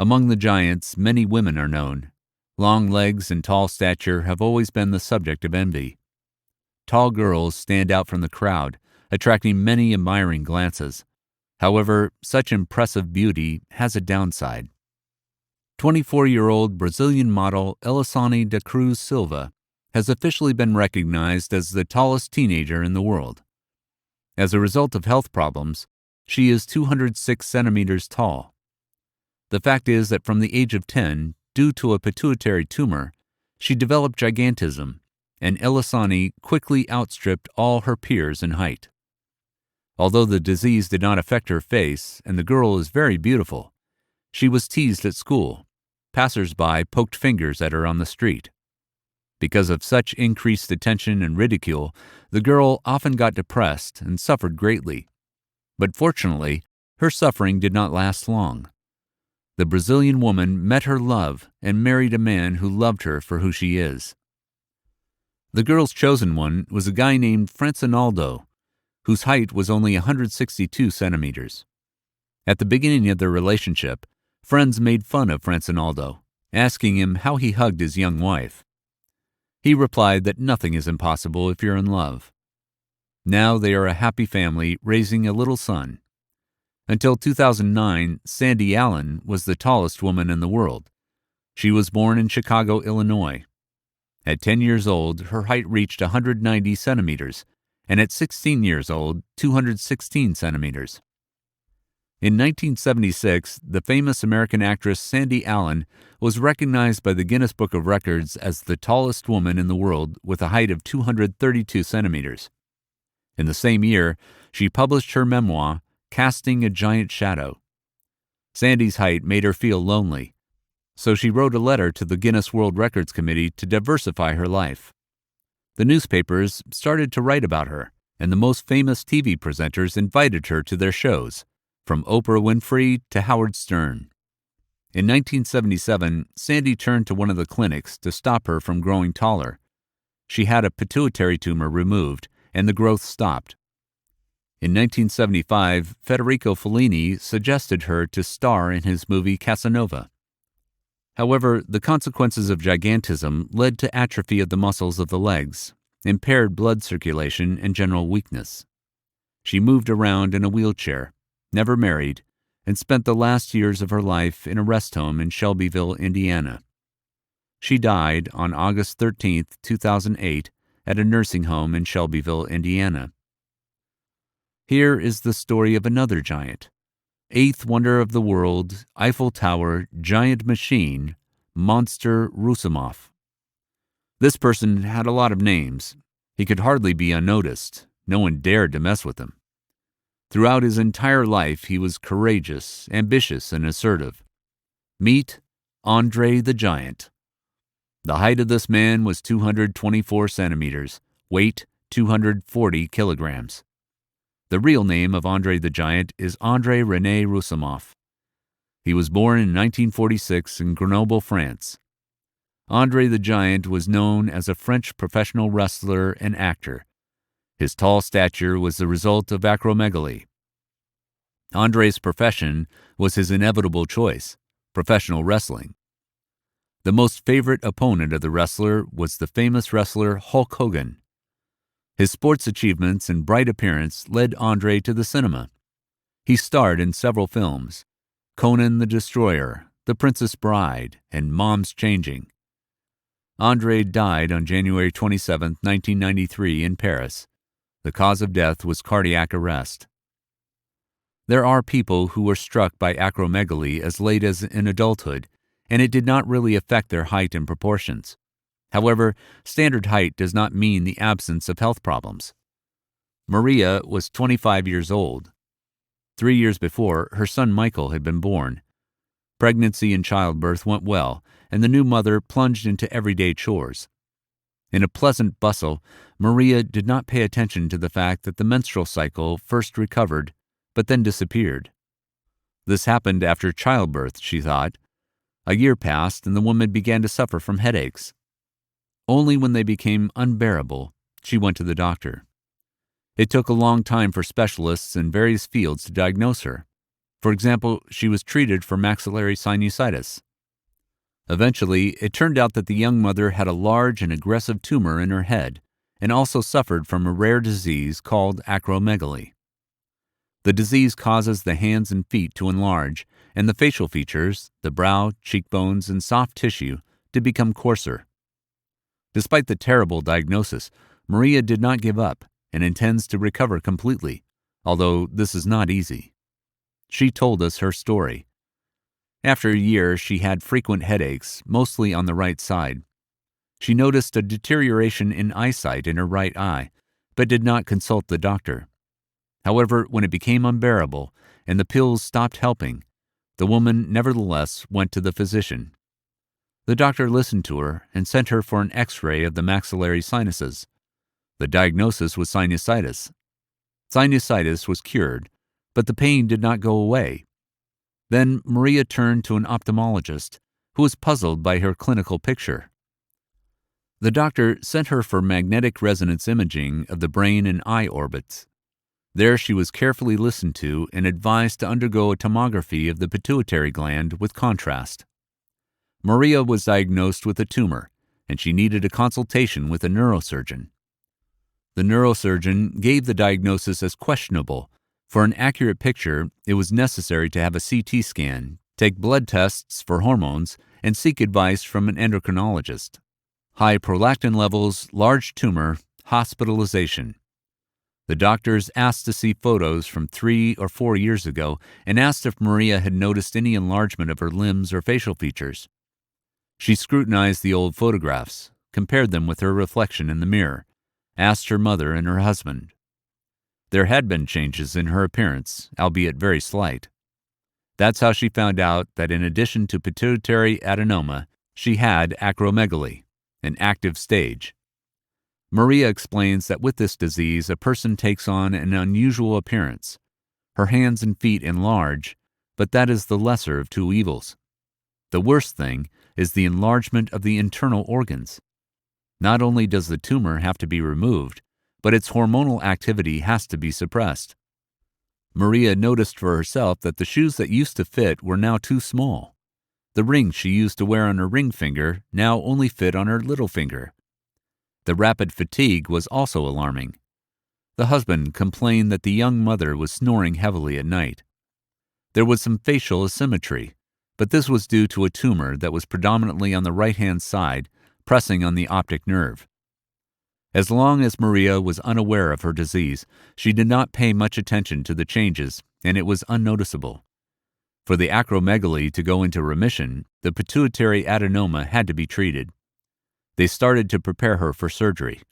Among the giants, many women are known. Long legs and tall stature have always been the subject of envy. Tall girls stand out from the crowd, attracting many admiring glances. However, such impressive beauty has a downside. 24-year-old Brazilian model Elisane da Cruz Silva has officially been recognized as the tallest teenager in the world. As a result of health problems, she is 206 centimeters tall. The fact is that from the age of 10, due to a pituitary tumor, she developed gigantism, and Elisane quickly outstripped all her peers in height. Although the disease did not affect her face, and the girl is very beautiful, she was teased at school. Passers-by poked fingers at her on the street. Because of such increased attention and ridicule, the girl often got depressed and suffered greatly. But fortunately, her suffering did not last long. The Brazilian woman met her love and married a man who loved her for who she is. The girl's chosen one was a guy named Francinaldo, whose height was only 162 centimeters. At the beginning of their relationship, friends made fun of Francinaldo, asking him how he hugged his young wife. He replied that nothing is impossible if you're in love. Now they are a happy family raising a little son. Until 2009, Sandy Allen was the tallest woman in the world. She was born in Chicago, Illinois. At 10 years old, her height reached 190 centimeters, and at 16 years old, 216 centimeters. In 1976, the famous American actress Sandy Allen was recognized by the Guinness Book of Records as the tallest woman in the world with a height of 232 centimeters. In the same year, she published her memoir, Casting a Giant Shadow. Sandy's height made her feel lonely, so she wrote a letter to the Guinness World Records Committee to diversify her life. The newspapers started to write about her, and the most famous TV presenters invited her to their shows, from Oprah Winfrey to Howard Stern. In 1977, Sandy turned to one of the clinics to stop her from growing taller. She had a pituitary tumor removed, and the growth stopped. In 1975, Federico Fellini suggested her to star in his movie Casanova. However, the consequences of gigantism led to atrophy of the muscles of the legs, impaired blood circulation, and general weakness. She moved around in a wheelchair, never married, and spent the last years of her life in a rest home in Shelbyville, Indiana. She died on August 13, 2008, at a nursing home in Shelbyville, Indiana. Here is the story of another giant. Eighth wonder of the world, Eiffel Tower, giant machine, Monster Rusimov. This person had a lot of names. He could hardly be unnoticed. No one dared to mess with him. Throughout his entire life, he was courageous, ambitious, and assertive. Meet Andre the Giant. The height of this man was 224 centimeters, weight 240 kilograms. The real name of Andre the Giant is Andre René Rusimov. He was born in 1946 in Grenoble, France. Andre the Giant was known as a French professional wrestler and actor. His tall stature was the result of acromegaly. Andre's profession was his inevitable choice, professional wrestling. The most favorite opponent of the wrestler was the famous wrestler Hulk Hogan. His sports achievements and bright appearance led Andre to the cinema. He starred in several films: Conan the Destroyer, The Princess Bride, and Mom's Changing. Andre died on January 27, 1993 in Paris. The cause of death was cardiac arrest. There are people who were struck by acromegaly as late as in adulthood, and it did not really affect their height and proportions. However, standard height does not mean the absence of health problems. Maria was 25 years old. 3 years before, her son Michael had been born. Pregnancy and childbirth went well, and the new mother plunged into everyday chores. In a pleasant bustle, Maria did not pay attention to the fact that the menstrual cycle first recovered, but then disappeared. This happened after childbirth, she thought. A year passed, and the woman began to suffer from headaches. Only when they became unbearable, she went to the doctor. It took a long time for specialists in various fields to diagnose her. For example, she was treated for maxillary sinusitis. Eventually, it turned out that the young mother had a large and aggressive tumor in her head and also suffered from a rare disease called acromegaly. The disease causes the hands and feet to enlarge and the facial features, the brow, cheekbones, and soft tissue, to become coarser. Despite the terrible diagnosis, Maria did not give up and intends to recover completely, although this is not easy. She told us her story. After a year, she had frequent headaches, mostly on the right side. She noticed a deterioration in eyesight in her right eye, but did not consult the doctor. However, when it became unbearable and the pills stopped helping, the woman nevertheless went to the physician. The doctor listened to her and sent her for an X-ray of the maxillary sinuses. The diagnosis was sinusitis. Sinusitis was cured, but the pain did not go away. Then Maria turned to an ophthalmologist, who was puzzled by her clinical picture. The doctor sent her for magnetic resonance imaging of the brain and eye orbits. There she was carefully listened to and advised to undergo a tomography of the pituitary gland with contrast. Maria was diagnosed with a tumor, and she needed a consultation with a neurosurgeon. The neurosurgeon gave the diagnosis as questionable. For an accurate picture, it was necessary to have a CT scan, take blood tests for hormones, and seek advice from an endocrinologist. High prolactin levels, large tumor, hospitalization. The doctors asked to see photos from 3 or 4 years ago and asked if Maria had noticed any enlargement of her limbs or facial features. She scrutinized the old photographs, compared them with her reflection in the mirror, asked her mother and her husband. There had been changes in her appearance, albeit very slight. That's how she found out that in addition to pituitary adenoma, she had acromegaly, an active stage. Maria explains that with this disease, a person takes on an unusual appearance. Her hands and feet enlarge, but that is the lesser of two evils. The worst thing is the enlargement of the internal organs. Not only does the tumor have to be removed, but its hormonal activity has to be suppressed. Maria noticed for herself that the shoes that used to fit were now too small. The rings she used to wear on her ring finger now only fit on her little finger. The rapid fatigue was also alarming. The husband complained that the young mother was snoring heavily at night. There was some facial asymmetry, but this was due to a tumor that was predominantly on the right-hand side, pressing on the optic nerve. As long as Maria was unaware of her disease, she did not pay much attention to the changes, and it was unnoticeable. For the acromegaly to go into remission, the pituitary adenoma had to be treated. They started to prepare her for surgery.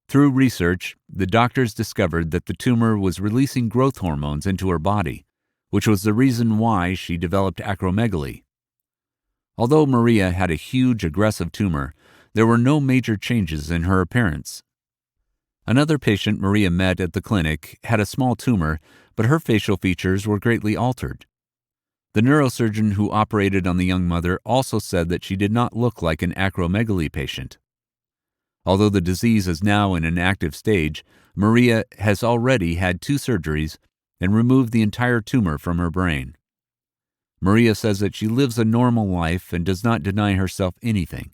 Through research, the doctors discovered that the tumor was releasing growth hormones into her body, which was the reason why she developed acromegaly. Although Maria had a huge aggressive tumor, there were no major changes in her appearance. Another patient Maria met at the clinic had a small tumor, but her facial features were greatly altered. The neurosurgeon who operated on the young mother also said that she did not look like an acromegaly patient. Although the disease is now in an active stage, Maria has already had 2 surgeries and removed the entire tumor from her brain. Maria says that she lives a normal life and does not deny herself anything.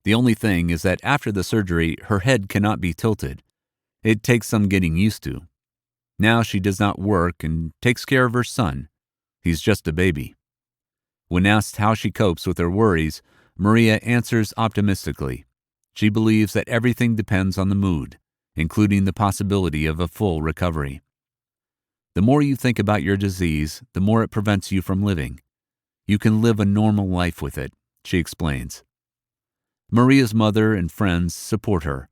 The only thing is that after the surgery, her head cannot be tilted. It takes some getting used to. Now she does not work and takes care of her son. He's just a baby. When asked how she copes with her worries, Maria answers optimistically. She believes that everything depends on the mood, including the possibility of a full recovery. The more you think about your disease, the more it prevents you from living. You can live a normal life with it, she explains. Maria's mother and friends support her.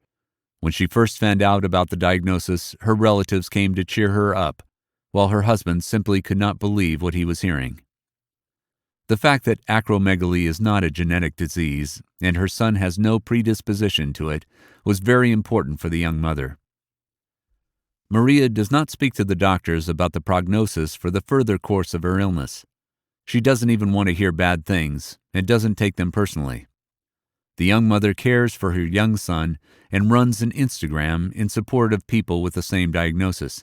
When she first found out about the diagnosis, her relatives came to cheer her up, while her husband simply could not believe what he was hearing. The fact that acromegaly is not a genetic disease and her son has no predisposition to it was very important for the young mother. Maria does not speak to the doctors about the prognosis for the further course of her illness. She doesn't even want to hear bad things and doesn't take them personally. The young mother cares for her young son and runs an Instagram in support of people with the same diagnosis.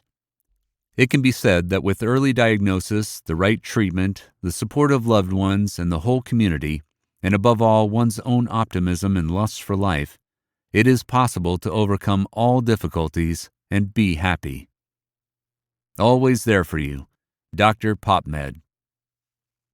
It can be said that with early diagnosis, the right treatment, the support of loved ones and the whole community, and above all one's own optimism and lust for life, it is possible to overcome all difficulties and be happy. Always there for you, Dr. PopMed.